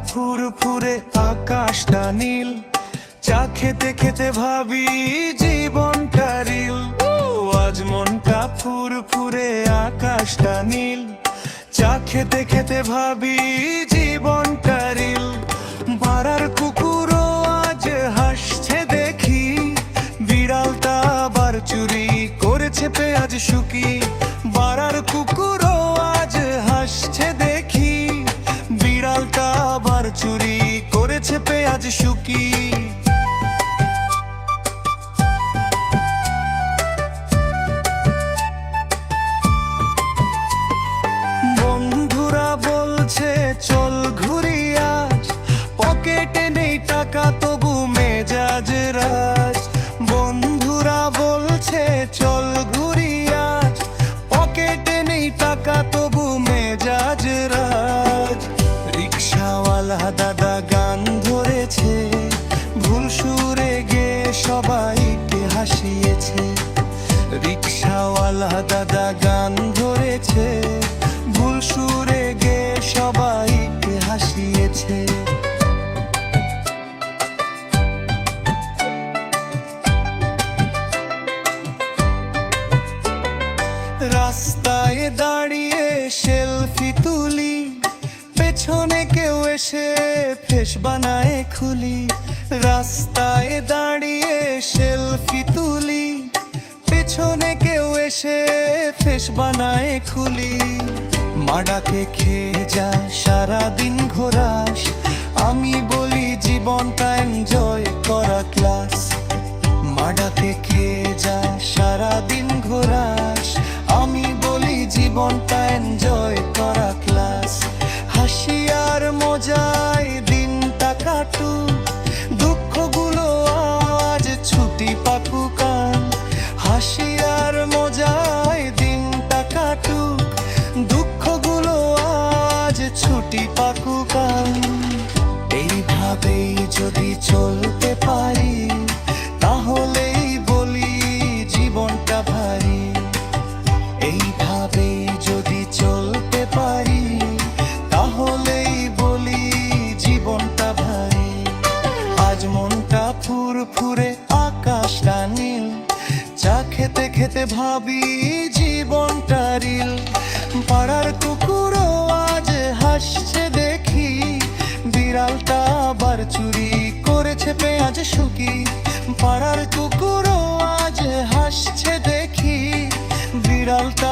ফুরফুরে আকাশটা নীল, চা খেতে খেতে ভাবি জীবনটা রিল। আজ মনটা ফুরফুরে আকাশটা নীল, চা খেতে খেতে ভাবি জীবনটা রিল। পাড়ার কুকুরও আজ হাসছে দেখি, বিড়ালটা আবার চুরি করেছে পেঁয়াজ শুকি। পাড়ার কুকুরও আজ হাসছে দেখি, বিড়ালটা আবার চুরি করেছে পেঁয়াজ শুকি। বন্ধুরা বলছে চল ঘুরি আজ, পকেটে নেই টাকা তবু মেজাজ রাজ। বন্ধুরা বলছে চল ঘুরি আজ, পকেটে নেই টাকা তবু মেজাজ রাজ। রিক্সাওয়ালা দাদা গান ধরেছে, ভুল সুরে গেয়ে সবাইকে হাসিয়েছে। রিক্সাওয়ালা দাদা গান ধরেছে, ভুল সুরে গেয়ে সবাইকে হাসিয়েছে। রাস্তায় দাঁড়িয়ে সেলফি তুলি, পেছনে কেউ এসে ফেস বানায় খুলি। রাস্তায় দাঁড়িয়ে সেলফি তুলি, পেছনে কেউ এসে ফেস বানায় খুলি। মাডাকে খেয়ে যা সারাদিন ঘোরাস, আমি বলি জীবনটা এনজয় করা ক্লাস। মাডাকে খেয়ে যা সারাদিন ঘোরাস, আমি বলি জীবনটা এনজয় করা ক্লাস। হাসি আর মজায় দিনটা কাটুক, দুঃখগুলো আজ ছুটি পাকুক। হাসি আর মজায় দিনটা কাটুক, দুঃখগুলো আজ ছুটি পাকুক। এইভাবেই যদি চলতে পারি, তাহলেই বলি জীবনটা ভারী। এইভাবেই যদি চলতে পারি, তাহলেই বলি জীবনটা ভারী। আজ মনটা ফুরফুরে আকাশটা নীল, চা খেতে খেতে ভাবি জীবনটা রিল। পাড়ার কুকুরও আজ হাসছে দেখি, বিড়ালটা আবার চুরি করেছে পেঁয়াজ শুকি। পাড়ার কুকুরও আজ হাসছে দেখি, বিড়ালটা